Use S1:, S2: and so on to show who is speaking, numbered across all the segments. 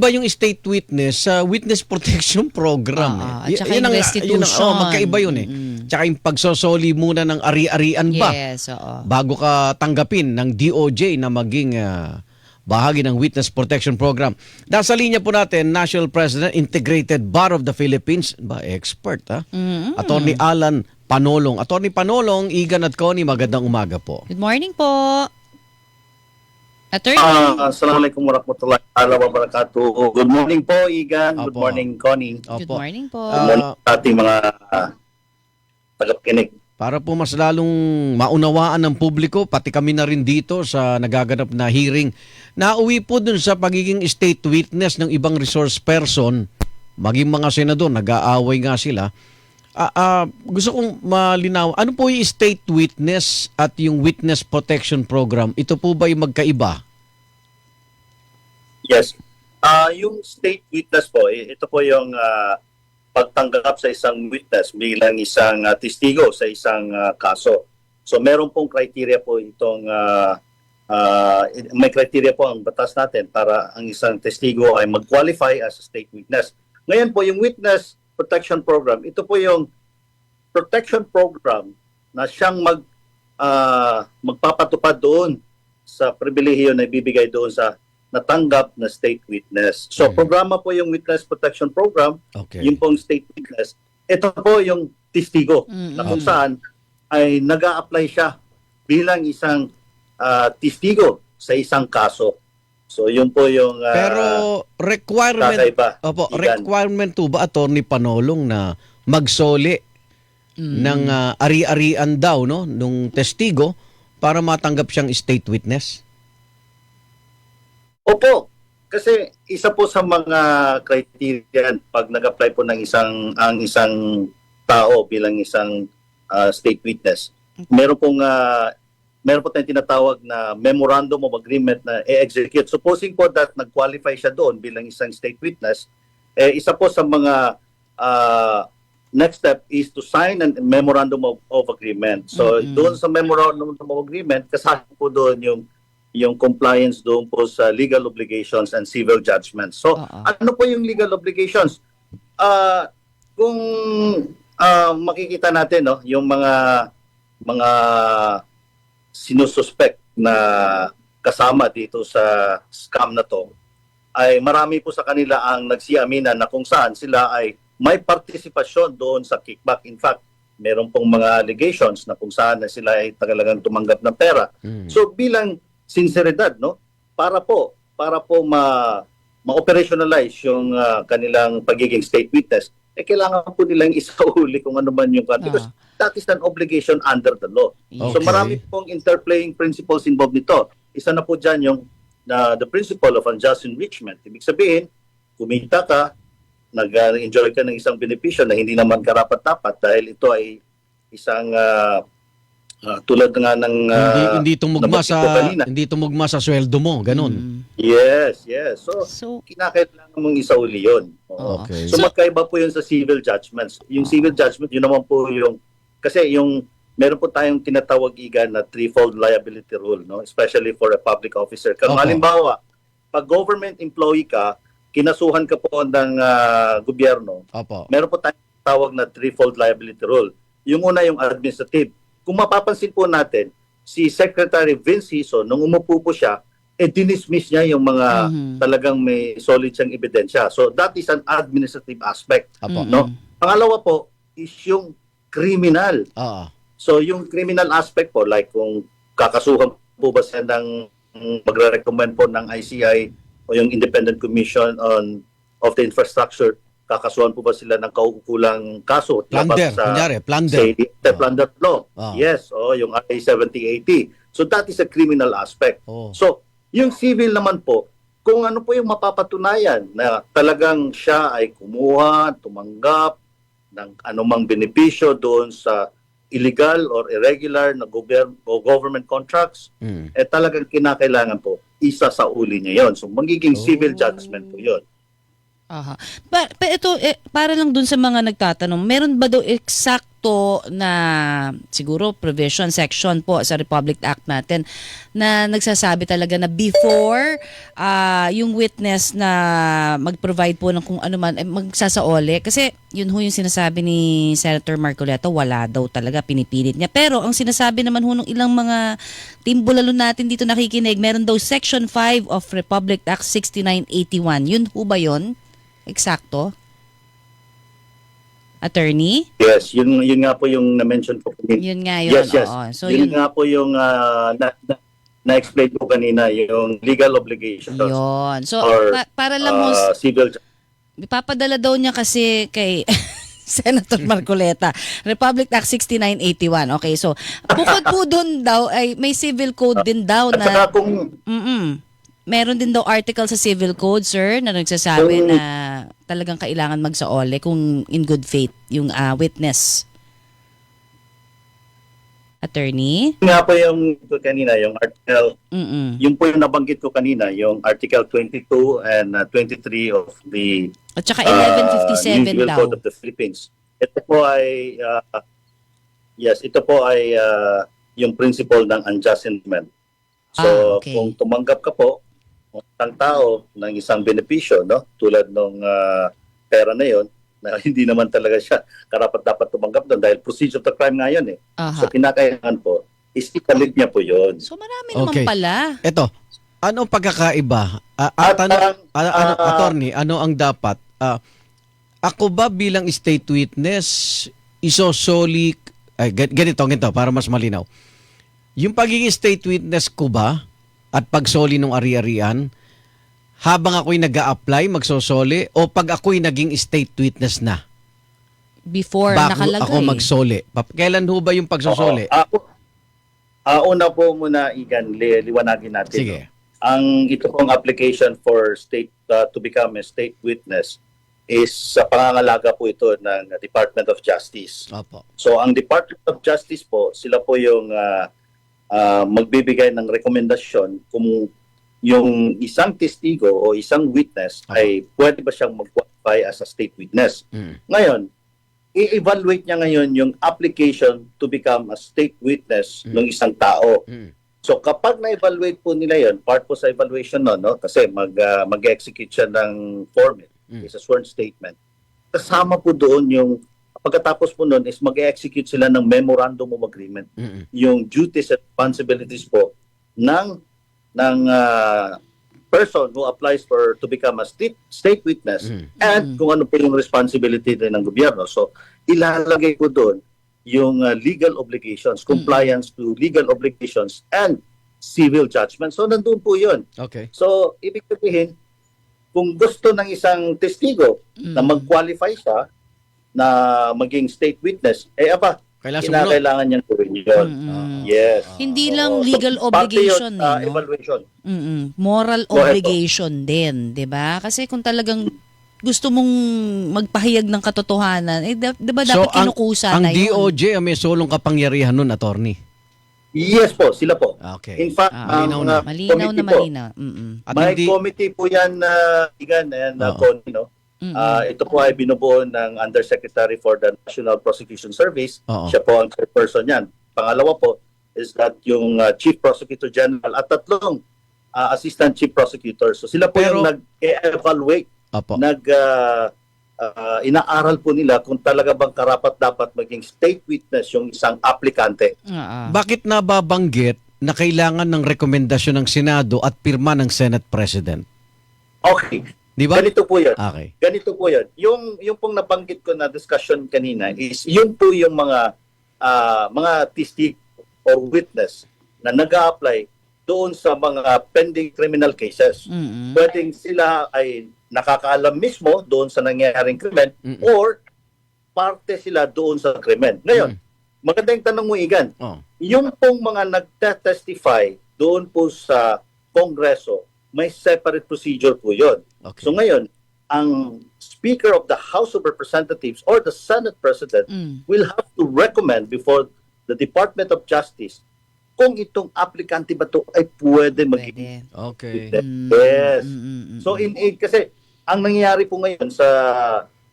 S1: Ba yung state witness sa witness protection program
S2: At saka yung restitution.
S1: magkaiba yun eh. Tsaka yung pagsosoli muna ng ari-arian ba
S2: Yes, oo.
S1: bago ka tanggapin ng DOJ na maging bahagi ng witness protection program. Nasa linya po natin, National President, Integrated Bar of the Philippines, expert Attorney Alan Panolong. Attorney Panolong, Igan at Connie, magandang umaga po.
S2: Good morning po. Attorney.
S3: Assalamualaikum warahmatullahi wabarakatuh. Good morning po, Igan. Good
S1: Opo.
S3: morning, Connie.
S2: Good morning po.
S3: Good morning sa ating mga tagapakinig.
S1: Para po mas lalong maunawaan ng publiko, pati kami na rin dito sa nagaganap na hearing, nauwi po dun sa pagiging state witness ng ibang resource person, maging mga senador, nag-aaway nga sila. Gusto kong malinaw, ano po yung state witness at yung witness protection program? Ito po ba yung magkaiba?
S3: Yes. Yung state witness po, ito po yung pagtanggap sa isang witness bilang isang testigo sa isang kaso. So meron pong criteria po itong may criteria po ang batas natin para ang isang testigo ay mag-qualify as a state witness. Ngayon po yung witness protection program, ito po yung protection program na siyang magpapatupad doon sa pribilehiyo na ibibigay doon sa natanggap na state witness. So programa po yung witness protection program, yung pong state witness. Ito po yung testigo na kung saan ay nag-a-apply siya bilang isang testigo sa isang kaso. So yun po yung
S1: Pero requirement
S3: kakaiba.
S1: requirement to ba, Attorney Panolong, na magsoli ng ari-arian daw nung testigo para matanggap siyang state witness?
S3: Opo. Kasi isa po sa mga criteria pag nag-apply po ng isang tao bilang isang state witness. Meron po tayong tinatawag na memorandum of agreement na i-execute. Supposing po that nag-qualify siya doon bilang isang state witness, isa po sa mga next step is to sign a memorandum of agreement. So doon sa memorandum of agreement, kasama po doon yung compliance doon po sa legal obligations and civil judgments. So ano po yung legal obligations? Kung makikita natin yung mga sinususpect na kasama dito sa scam na to, ay marami po sa kanila ang nagsiamina na kung saan sila ay may partisipasyon doon sa kickback. In fact, meron pong mga allegations na kung saan na sila ay talagang tumanggap ng pera. So bilang sinseridad, para po ma-operationalize yung kanilang pagiging state witness, kailangan po nilang isauli kung ano man yung because that is an obligation under the law.
S1: Okay.
S3: So marami pong interplaying principles involved nito. Isa na po dyan yung the principle of unjust enrichment. Ibig sabihin, kumita ka, nag-enjoy ka ng isang benepisyo na hindi naman karapat-dapat dahil ito ay isang tulad nga ng
S1: hindi tumugma sa sweldo mo, ganun.
S3: Yes. So kinakailangan mong isauli yun.
S1: Okay.
S3: So magkaiba po yun sa civil judgments. Yung civil judgment, yun naman po meron po tayong tinatawag na threefold liability rule, especially for a public officer. Kung halimbawa, pag government employee ka, kinasuhan ka po ng gobyerno, meron po tayong tawag na threefold liability rule. Yung una, yung administrative. Kung mapapansin po natin, si Secretary Vince Hison, nung umupo po siya, dinismiss niya yung mga talagang may solid siyang ebidensya. So that is an administrative aspect. Pangalawa po is yung criminal. So yung criminal aspect po, like kung kakasuhan po ba siya ng magre-recommend po ng ICI o yung Independent Commission of the Infrastructure, kakasuhan po ba sila ng kaukulang kaso?
S1: Plunder,
S3: Plunder law. Yes, yung RA 7080. So that is a criminal aspect. So yung civil naman po, kung ano po yung mapapatunayan na talagang siya ay kumuha, tumanggap ng anumang benepisyo doon sa illegal or irregular na government contracts, talagang kinakailangan po isa sa uli niya yon. So magiging civil judgment po yon.
S2: Pero ito, para lang dun sa mga nagtatanong, meron ba daw exact eksakto na siguro provision, section po sa Republic Act natin na nagsasabi talaga na before yung witness na mag-provide po ng kung ano man, magsasaoli. Kasi yun ho yung sinasabi ni Senator Marcoleta, wala daw talaga, pinipilit niya. Pero ang sinasabi naman ho ng ilang mga team bulalo natin dito nakikinig, meron daw Section 5 of Republic Act 6981. Yun ho ba yun? Eksakto? Attorney?
S3: Yes, yun nga po yung na-mention ko.
S2: Yun nga yun.
S3: Yes.
S2: Oo. So
S3: yun
S2: yun,
S3: nga po yung na-explain ko kanina, yung legal obligations
S2: yun. So
S3: or
S2: para lang ho,
S3: civil.
S2: ipapadala daw niya kasi kay Senator Marcoleta, Republic Act 6981. Okay, so bukod po doon daw ay may civil code din daw
S3: At saka
S2: na
S3: kung
S2: meron din daw article sa civil code, sir, na nagsasabi na talagang kailangan magsaole kung in good faith yung witness. Attorney?
S3: nga po yung kanina, yung article, yung po yung nabanggit ko kanina, yung article 22 and 23 of the
S2: At saka 1157
S3: Legal
S2: daw.
S3: Code of the Philippines. Ito po ay ito po ay yung principle ng unjust enrichment. So
S2: okay.
S3: kung tumanggap ka po ng isang tao ng isang benepisyo, no, tulad ng pera na yon na hindi naman talaga siya karapat-dapat tumanggap doon dahil procedure of the crime nga yun eh.
S2: Aha.
S3: So kinakailangan po is ikalit niya po yun.
S2: So marami
S1: Okay.
S2: naman pala.
S1: Eto, ano ang pagkakaiba? Attorney, ano ang dapat? Ako ba bilang state witness, isosoli, ganito, para mas malinaw. Yung pagiging state witness ko ba at pagsoli ng ari-arian, habang ako'y nag-a-apply, magsosoli, o pag ako'y naging state witness na?
S2: Before
S1: Bago
S2: nakalagay.
S1: ako magsoli. Kailan ho ba yung pagsosoli?
S3: Una po muna, Igan, liwanagin natin.
S1: Sige.
S3: Ang ito pong application for state to become a state witness is sa pangangalaga po ito ng Department of Justice.
S1: Opo.
S3: So ang Department of Justice po, sila po yung magbibigay ng rekomendasyon kung yung isang testigo o isang witness ay pwede ba siyang mag-qualify as a state witness. Ngayon, i-evaluate niya ngayon yung application to become a state witness ng isang tao. So kapag na-evaluate po nila yon, part po sa evaluation no, kasi mag-execute siya ng form, is a sworn statement. Kasama po doon yung, pagkatapos po noon is mag-execute sila ng memorandum of agreement. Yung duties and responsibilities po ng person who applies to become a state witness and kung ano po yung responsibility din ng gobyerno. So ilalagay po doon yung legal obligations, compliance to legal obligations and civil judgment. So nandun po yun.
S1: Okay.
S3: So ibig sabihin, kung gusto ng isang testigo na mag-qualify siya na maging state witness, kinakailangan niyang gawin yun. Yes.
S2: Hindi lang legal
S3: so,
S2: obligation.
S3: Parte yun, evaluation.
S2: Moral obligation din, di ba? Kasi kung talagang gusto mong magpahayag ng katotohanan, di ba dapat kinukusa
S1: ang
S2: na yun?
S1: DOJ may solong kapangyarihan nun, attorney.
S3: Yes po, sila po.
S1: Okay.
S3: In fact,
S1: malinaw na.
S2: Malinaw na malinaw.
S1: At
S3: may
S1: hindi,
S3: committee po yan, Igan and Connie, no? Ito po ay binubuo ng Undersecretary for the National Prosecution Service. Siya po ang chairperson yan. Pangalawa po is that yung Chief Prosecutor General at tatlong Assistant Chief Prosecutors. So sila po yung nag-evaluate, inaaral po nila kung talaga bang karapat-dapat maging state witness yung isang aplikante.
S1: bakit nababanggit na kailangan ng rekomendasyon ng Senado at pirma ng Senate President?
S3: Okay.
S1: Di ba?
S3: Ganito po yun.
S1: Okay.
S3: Ganito po yun. Yung pong nabanggit ko na discussion kanina is yun po yung mga testig or witness na nag-a-apply doon sa mga pending criminal cases. Pwedeng sila ay nakakaalam mismo doon sa nangyayaring krimen or parte sila doon sa krimen. Ngayon, maganda yung tanong mo, Igan. Yung pong mga nagte-testify doon po sa Kongreso, may separate procedure po yun.
S1: Okay.
S3: So ngayon, ang Speaker of the House of Representatives or the Senate President will have to recommend before the Department of Justice kung itong aplikante ba to ay pwede maging
S1: Okay.
S3: Yes. So kasi ang nangyayari po ngayon sa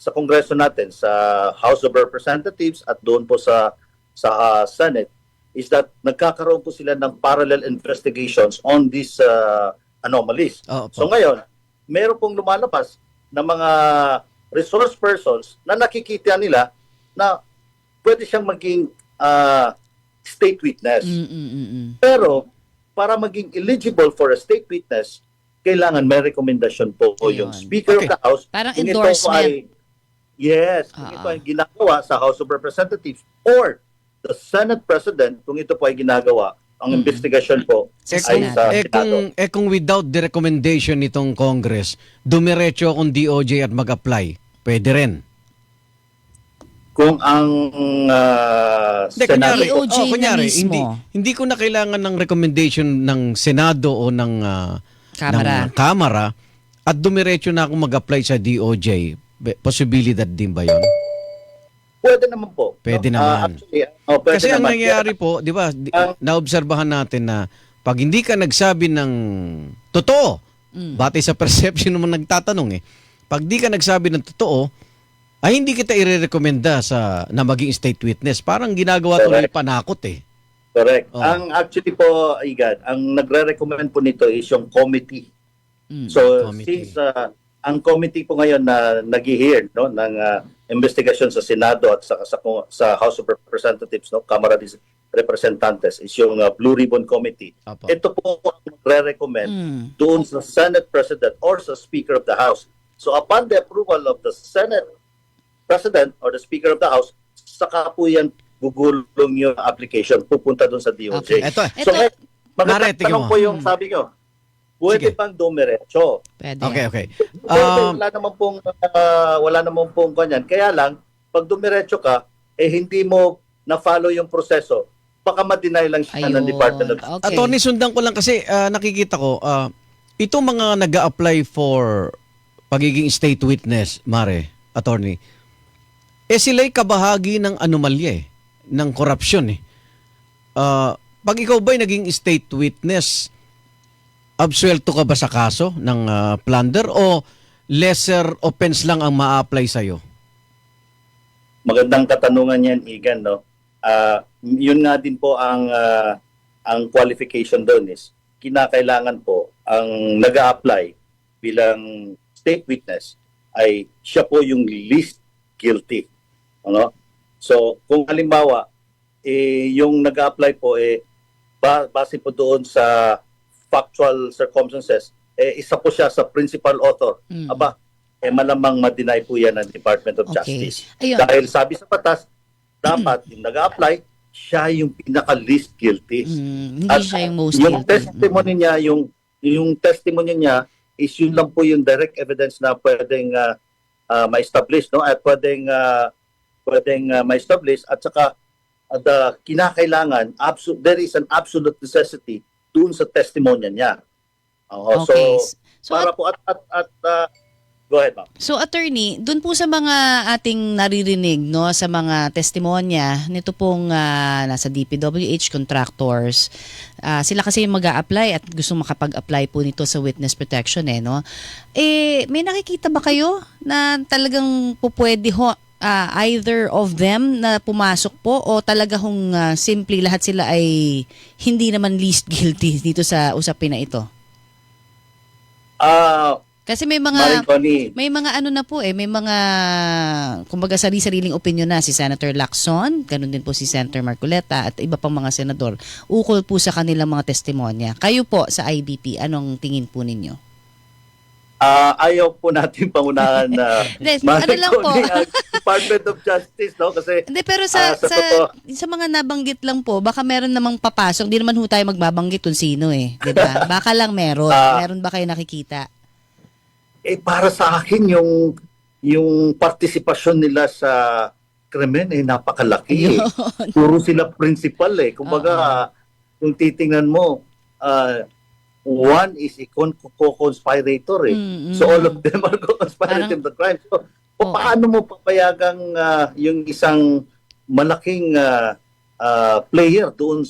S3: sa Kongreso natin, sa House of Representatives at doon po sa Senate, is that nagkakaroon po sila ng parallel investigations on these anomalies.
S1: Opo.
S3: So ngayon, meron pong lumalabas na mga resource persons na nakikita nila na pwede siyang maging state witness. Pero para maging eligible for a state witness, kailangan may recommendation po yung
S2: Ayun.
S3: Speaker of the House.
S2: Parang
S3: Kung ito
S2: endorsement.
S3: kung ito ay ginagawa sa House of Representatives or the Senate President, kung ito po ay ginagawa, ang investigation po
S2: Sa
S3: ay
S2: Senado.
S3: sa Senado.
S1: Kung without the recommendation nitong Congress, dumiretso akong DOJ at mag-apply, pwede rin.
S3: Kung ang
S1: Hindi,
S3: Senado...
S2: DOJ na
S1: kunyari,
S2: mismo.
S1: hindi ko na kailangan ng recommendation ng Senado o ng
S2: Kamara.
S1: ng Kamara at dumiretso na akong mag-apply sa DOJ. Posibilidad din ba yon?
S3: Pwede naman po.
S1: Pwede
S3: no?
S1: naman.
S3: Pwede
S1: Kasi ang
S3: naman.
S1: nangyayari po, di ba, naobserbahan natin na pag hindi ka nagsabi ng totoo, batay sa perception naman nagtatanong pag di ka nagsabi ng totoo, ay hindi kita irerekomenda na maging state witness. Parang ginagawa tuloy panakot
S3: Correct.
S1: Oh.
S3: Ang actually po, Igan, ang nagre-recommend po nito is yung committee. So,
S1: Committee.
S3: since ang committee po ngayon na nag-hear ng investigation sa Senado at sa House of Representatives, Kamara de Representantes, is yung Blue Ribbon Committee.
S1: Apo.
S3: Ito po ang nagre-recommend doon sa Senate President or sa Speaker of the House. So, upon the approval of the Senate President or the Speaker of the House, saka po yan gugulong yung application, pupunta doon sa DOJ.
S2: Okay.
S1: Eto.
S3: So,
S1: Mare, tingnan
S3: tanong
S1: mo.
S3: po yung sabi nyo, pwede
S1: Sige.
S3: bang dumiretso?
S2: Pwede.
S1: Okay.
S3: Pwede, wala naman pong kanyan. Kaya lang, pag dumiretso ka, hindi mo na-follow yung proseso, baka ma-deny lang siya ng
S2: Ayun.
S3: Department of
S2: Okay.
S1: Attorney, sundan ko lang kasi nakikita ko, itong mga nag-a-apply for pagiging state witness, Mare, Attorney, sila'y kabahagi ng anomalya ng korupsyon pag ikaw ba'y naging state witness, absuelto ka ba sa kaso ng plunder o lesser offense lang ang ma-apply sa'yo?
S3: Magandang katanungan yan, Igan, no? Yun nga din po ang qualification doon is kinakailangan po ang nag-a-apply bilang state witness ay siya po yung least guilty. Ano? So, kung halimbawa, yung nag-a-apply po, base po doon sa factual circumstances, isa po siya sa principal author. Aba, malamang ma-deny po yan ng Department of
S2: Okay.
S3: Justice.
S2: Ayun.
S3: Dahil sabi sa batas, dapat yung nag-a-apply, siya yung pinaka-least guilty.
S2: Hindi
S3: At
S2: siya yung most
S3: yung
S2: guilty.
S3: testimony niya, yung testimony niya is yun lang po yung direct evidence na pwedeng ma-establish, no? At pwedeng ma-establish at saka kinakailangan there is an absolute necessity doon sa testimonya niya.
S2: Okay.
S3: So para po go ahead, ma'am.
S2: So attorney, doon po sa mga ating naririnig sa mga testimonya nito pong nasa DPWH contractors, sila kasi yung mag-a-apply at gusto makapag-apply po nito sa witness protection may nakikita ba kayo na talagang pupwede either of them na pumasok po o talaga simply lahat sila ay hindi naman least guilty dito sa usapin na ito? Kasi may mga may mga kumbaga sariling opinion na si Senator Lacson, ganun din po si Senator Marcoleta at iba pang mga senador ukol po sa kanilang mga testimonya. Kayo po sa IBP, anong tingin po ninyo?
S3: Ayaw po natin pangunahan na
S2: ano lang po.
S3: Department of Justice, no? Kasi
S2: Hindi, pero sa mga nabanggit lang po, baka meron namang papasok. Hindi naman tayo magbabanggit kung sino diba? Baka lang meron. Meron ba kayo nakikita?
S3: Para sa akin yung partisipasyon nila sa krimen napakalaki. Puro sila principal Kumbaga kung titingnan mo one is a co-conspirator So all of them are co-conspiring in the crime. So paano mo papayagang yung isang malaking player doon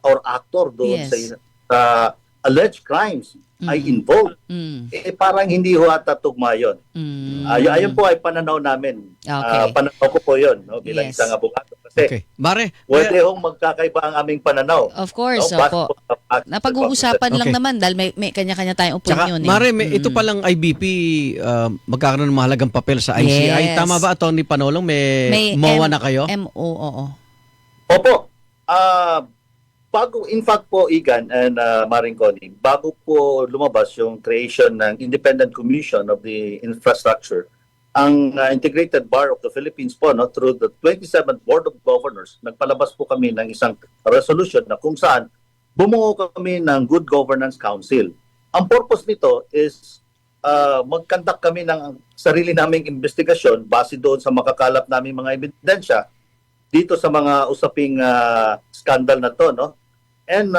S3: or actor doon sa alleged crimes ay involved.
S2: Mm.
S3: Parang hindi ho ata tugma yun.
S2: Mm.
S3: Ayun po ay pananaw namin.
S2: Okay.
S3: Pananaw ko po yun, no, bilang
S2: Yes.
S3: isang abogado. Kasi
S1: Okay. Mare,
S3: pwede hong magkakaiba ang aming pananaw.
S2: Of course,
S3: No, base
S2: opo.
S3: po sa facts.
S2: Napag-uusapan lang
S1: Okay.
S2: naman dahil may kanya-kanya tayong
S1: tsaka,
S2: opinion.
S1: Mare, ito palang IBP, magkakaroon ng mahalagang papel sa ICI.
S2: Yes.
S1: Tama ba, Atty. Panolong? May MOA na kayo?
S2: MO, oo.
S3: Opo. Bago, in fact po, Igan and Maring Connie, bago po lumabas yung creation ng Independent Commission of the Infrastructure, ang Integrated Bar of the Philippines po, no, through the 27th Board of Governors, nagpalabas po kami ng isang resolution na kung saan bumuo kami ng Good Governance Council. Ang purpose nito is mag-conduct kami ng sarili naming investigasyon base doon sa makakalap namin mga ebidensya dito sa mga usaping scandal na to, no? And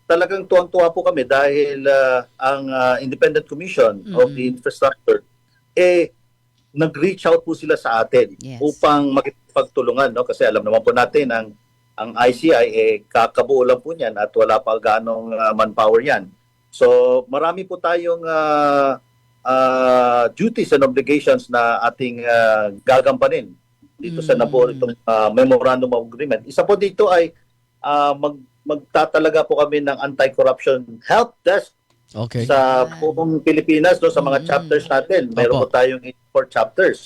S3: talagang tuwang-tuwa po kami dahil ang Independent Commission of the Infrastructure nag-reach out po sila sa atin
S2: Yes.
S3: upang makipagtulungan, no? Kasi alam naman po natin ang ICI kakabuo lang po niyan at wala pa gaanong manpower yan. So marami po tayong duties and obligations na ating gagampanin dito sa nabuo itong Memorandum of Agreement. Isa po dito ay magtatalaga po kami ng anti-corruption help desk
S1: Okay.
S3: sa buong Pilipinas, no, sa mga chapters natin. Meron
S1: Opo.
S3: po tayong 84 chapters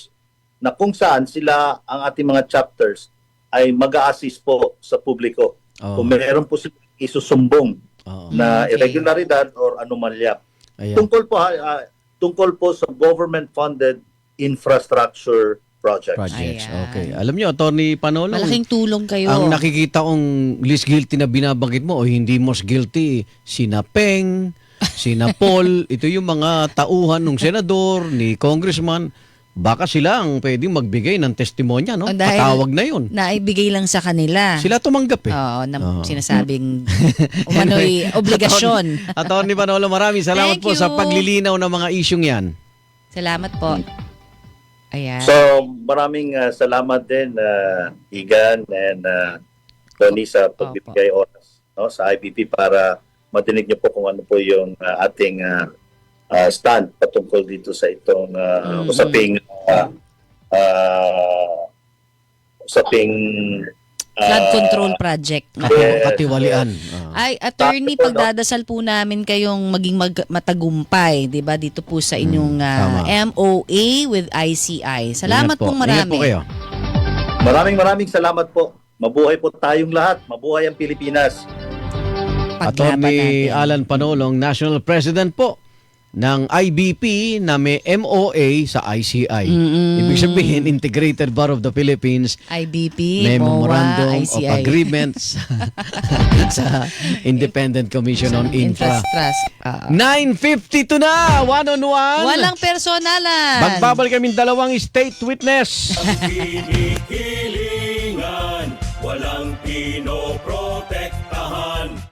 S3: na kung saan sila, ang ating mga chapters, ay mag-a-assist po sa publiko.
S1: Oh.
S3: Kung meron po silang isusumbong
S1: Oo.
S3: na
S2: Okay.
S3: irregularidad or anomalya.
S1: Ayan.
S3: Tungkol po sa government-funded infrastructure projects.
S1: Projects.
S2: Ayan.
S1: Okay. Alam nyo, Atty. Panolong,
S2: Malaking tulong kayo.
S1: ang nakikita kong least guilty na binabanggit mo o hindi most guilty, sina Peng, sina Paul, ito yung mga tauhan ng senador, ni congressman, baka sila ang pwedeng magbigay ng testimonya, no?
S2: Oh, dahil-
S1: Patawag na yun.
S2: Naibigay lang sa kanila.
S1: Sila tumanggap eh.
S2: Oo,
S1: Oo.
S2: sinasabing umano'y obligasyon.
S1: Atty. Panolo, maraming salamat
S2: Thank
S1: po sa
S2: you.
S1: paglilinaw ng mga isyong yan.
S2: Salamat po. Ayan.
S3: So, maraming salamat din, Igan and Tony, sa pagbibigay oras, no, sa IBP para madinig niyo po kung ano po yung ating stand patungkol dito sa itong usaping
S2: Flood control project.
S3: Yes.
S1: Katiwalian.
S2: Ay, attorney,
S3: Tapos,
S2: pagdadasal po namin kayong maging matagumpay, 'di ba? Dito po sa inyong
S1: tama.
S2: MOA with ICI. Salamat
S1: Ingat po.
S2: pong marami.
S1: Ingat po kayo.
S3: maraming salamat po. Mabuhay po tayong lahat. Mabuhay ang Pilipinas.
S2: Paglaban
S1: Atty.
S2: natin.
S1: Alan Panolong, National President po ng IBP na may MOA sa ICI. Ibig sabihin, Integrated Bar of the Philippines,
S2: IBP,
S1: may
S2: MOA,
S1: Memorandum
S2: ICI.
S1: of Agreements sa Independent Commission on Infra.
S2: Infrastructure.
S1: 9:52 na! One-on-one!
S2: Walang personalan.
S1: Magbabalik kami dalawang state witness.
S4: Kinikilingan, walang pinoprotektahan.